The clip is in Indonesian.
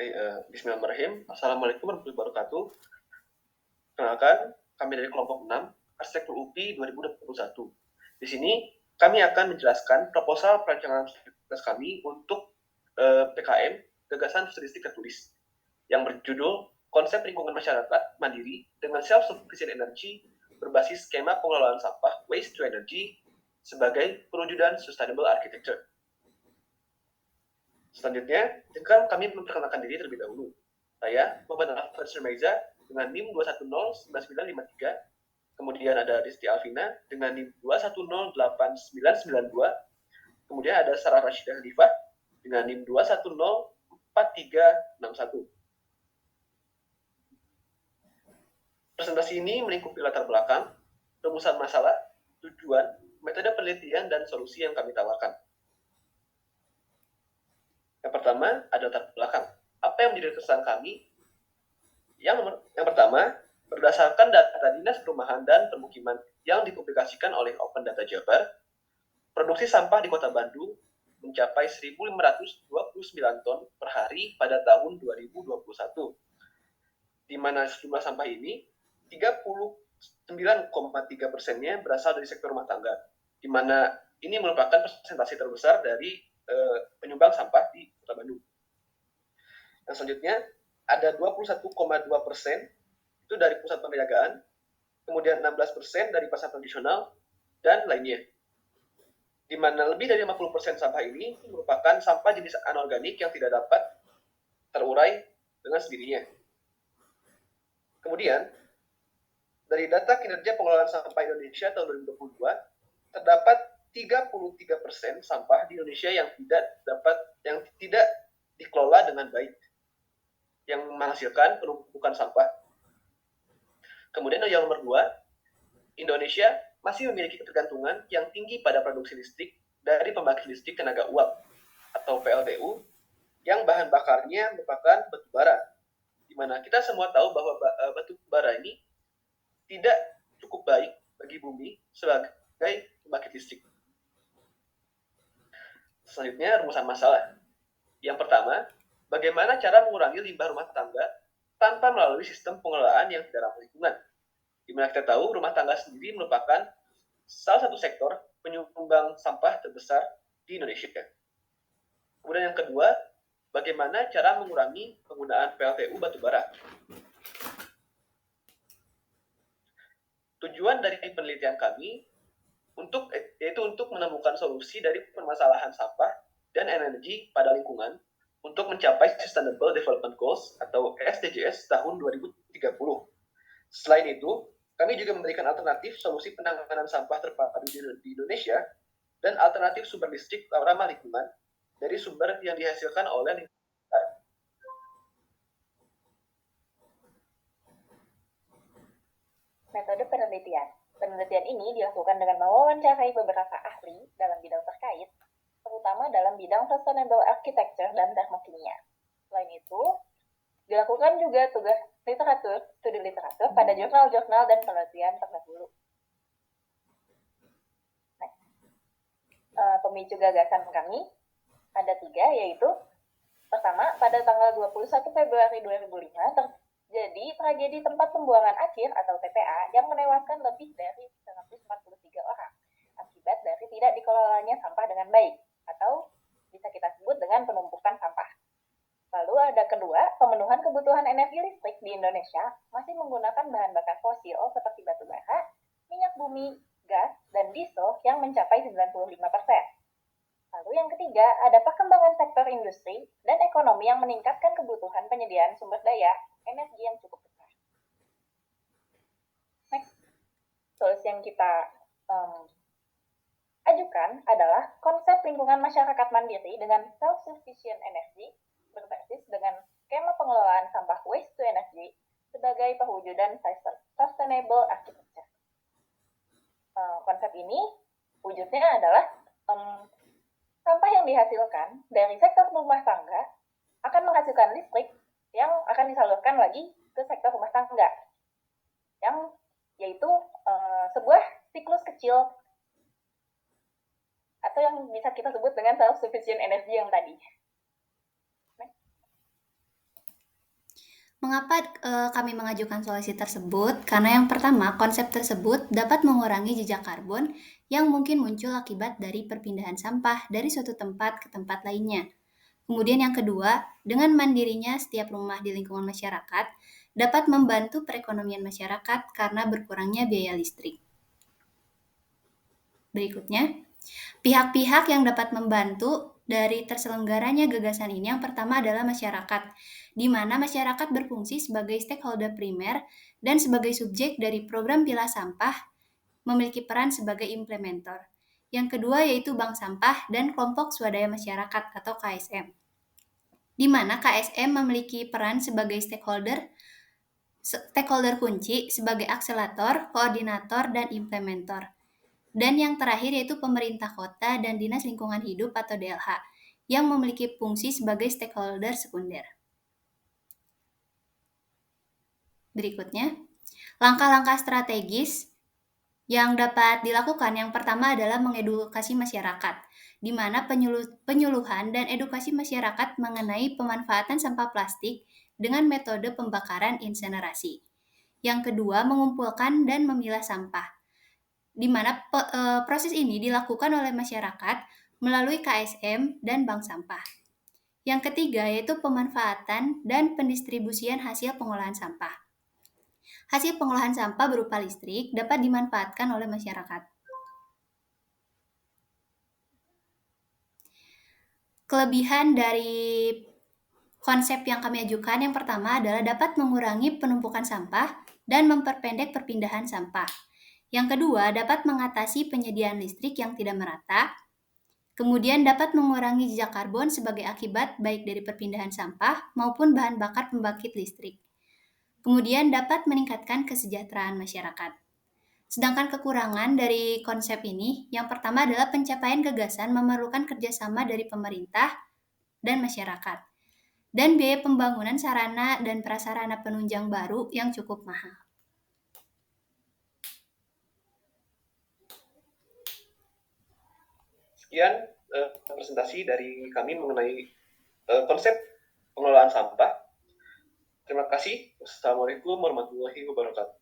Bismillahirrahmanirrahim. Assalamualaikum warahmatullahi wabarakatuh. Kenalkan, kami dari kelompok 6, Arsitektur UPI 2021. Di sini, kami akan menjelaskan proposal perancangan tugas kami untuk PKM, Gagasan Statistik Tertulis, yang berjudul Konsep Lingkungan Masyarakat Mandiri dengan Self-Sufficient Energy berbasis skema pengelolaan sampah Waste to Energy sebagai perwujudan Sustainable Architecture. Selanjutnya, izinkan kami memperkenalkan diri terlebih dahulu. Saya, Muhammad Alfred Meza, dengan NIM 2109993. Kemudian ada Risti Alvina dengan NIM 2108992. Kemudian ada Sarah Rashidah Halifah dengan NIM 2104361. Presentasi ini melingkupi latar belakang, rumusan masalah, tujuan, metode penelitian, dan solusi yang kami tawarkan. Yang pertama ada latar belakang. Apa yang menjadi keresahan kami? Yang pertama, berdasarkan data Dinas Perumahan dan Permukiman yang dipublikasikan oleh Open Data Jabar, produksi sampah di Kota Bandung mencapai 1.529 ton per hari pada tahun 2021. Di mana jumlah sampah ini 39,3%-nya berasal dari sektor rumah tangga, di mana ini merupakan persentase terbesar dari penyumbang sampah di Kota Bandung. Yang selanjutnya ada 21,2% itu dari pusat perniagaan, kemudian 16% dari pasar tradisional, dan lainnya. Di mana lebih dari 50% sampah ini merupakan sampah jenis anorganik yang tidak dapat terurai dengan sendirinya. Kemudian, dari data kinerja pengelolaan sampah Indonesia tahun 2022, terdapat 33% sampah di Indonesia yang tidak dikelola dengan baik, yang menghasilkan penumpukan sampah. Kemudian yang nomor 2, Indonesia masih memiliki ketergantungan yang tinggi pada produksi listrik dari pembangkit listrik tenaga uap atau PLTU yang bahan bakarnya merupakan batu bara, di mana kita semua tahu bahwa batu bara ini tidak cukup baik bagi bumi sebagai pembangkit listrik. Selanjutnya, rumusan masalah. Yang pertama, bagaimana cara mengurangi limbah rumah tangga tanpa melalui sistem pengelolaan yang tidak ramah lingkungan. Di mana kita tahu rumah tangga sendiri merupakan salah satu sektor penyumbang sampah terbesar di Indonesia. Kemudian yang kedua, bagaimana cara mengurangi penggunaan PLTU batubara. Tujuan dari penelitian kami yaitu untuk menemukan solusi dari permasalahan sampah dan energi pada lingkungan untuk mencapai Sustainable Development Goals atau SDGs tahun 2030. Selain itu, kami juga memberikan alternatif solusi penanganan sampah terpadu di Indonesia dan alternatif sumber listrik ramah lingkungan dari sumber yang dihasilkan oleh lingkungan. Metode penelitian. Penelitian ini dilakukan dengan mewawancarai beberapa ahli dalam bidang terkait, terutama dalam bidang Sustainable Architecture dan termokimia. Selain itu, dilakukan juga tugas studi literatur pada jurnal-jurnal dan penelitian terdahulu. Pemicu gagasan kami ada 3, yaitu pertama, pada tanggal 21 Februari 2005 terjadi tragedi tempat pembuangan akhir atau TPA yang menewaskan lebih dari 143 orang akibat dari tidak dikelolanya sampah dengan baik atau bisa kita sebut dengan penumpukan sampah. Lalu ada kedua, pemenuhan kebutuhan energi listrik di Indonesia masih menggunakan bahan bakar fosil seperti batu bara, minyak bumi, gas, dan diesel yang mencapai 95%. Lalu yang ketiga, ada perkembangan sektor industri dan ekonomi yang meningkatkan kebutuhan penyediaan sumber daya energi yang cukup besar. Next, solusi yang kita ajukan adalah konsep lingkungan masyarakat mandiri dengan self-sufficient energy berbasis dengan skema pengelolaan sampah waste to energy sebagai perwujudan sustainable architecture. Konsep ini wujudnya adalah sampah yang dihasilkan dari sektor rumah tangga akan menghasilkan listrik yang akan disalurkan lagi ke sektor rumah tangga, yang yaitu sebuah siklus kecil atau yang bisa kita sebut dengan self-sufficient energy yang tadi. Mengapa kami mengajukan solusi tersebut? Karena yang pertama, konsep tersebut dapat mengurangi jejak karbon yang mungkin muncul akibat dari perpindahan sampah dari suatu tempat ke tempat lainnya. Kemudian yang kedua, dengan mandirinya setiap rumah di lingkungan masyarakat dapat membantu perekonomian masyarakat karena berkurangnya biaya listrik. Berikutnya, pihak-pihak yang dapat membantu dari terselenggaranya gagasan ini yang pertama adalah masyarakat, di mana masyarakat berfungsi sebagai stakeholder primer dan sebagai subjek dari program pilah sampah memiliki peran sebagai implementer. Yang kedua yaitu bank sampah dan kelompok swadaya masyarakat atau KSM, di mana KSM memiliki peran sebagai stakeholder kunci sebagai akselerator, koordinator, dan implementer. Dan yang terakhir yaitu pemerintah kota dan Dinas Lingkungan Hidup atau DLH yang memiliki fungsi sebagai stakeholder sekunder. Berikutnya, langkah-langkah strategis yang dapat dilakukan yang pertama adalah mengedukasi masyarakat, di mana penyuluhan dan edukasi masyarakat mengenai pemanfaatan sampah plastik dengan metode pembakaran insenerasi. Yang kedua, mengumpulkan dan memilah sampah, di mana proses ini dilakukan oleh masyarakat melalui KSM dan bank sampah. Yang ketiga yaitu pemanfaatan dan pendistribusian hasil pengolahan sampah. Hasil pengolahan sampah berupa listrik dapat dimanfaatkan oleh masyarakat. Kelebihan dari konsep yang kami ajukan yang pertama adalah dapat mengurangi penumpukan sampah dan memperpendek perpindahan sampah. Yang kedua, dapat mengatasi penyediaan listrik yang tidak merata. Kemudian dapat mengurangi jejak karbon sebagai akibat baik dari perpindahan sampah maupun bahan bakar pembangkit listrik. Kemudian dapat meningkatkan kesejahteraan masyarakat. Sedangkan kekurangan dari konsep ini, yang pertama adalah pencapaian gagasan memerlukan kerjasama dari pemerintah dan masyarakat, dan biaya pembangunan sarana dan prasarana penunjang baru yang cukup mahal. Sekian presentasi dari kami mengenai konsep pengelolaan sampah. Terima kasih. Wassalamualaikum warahmatullahi wabarakatuh.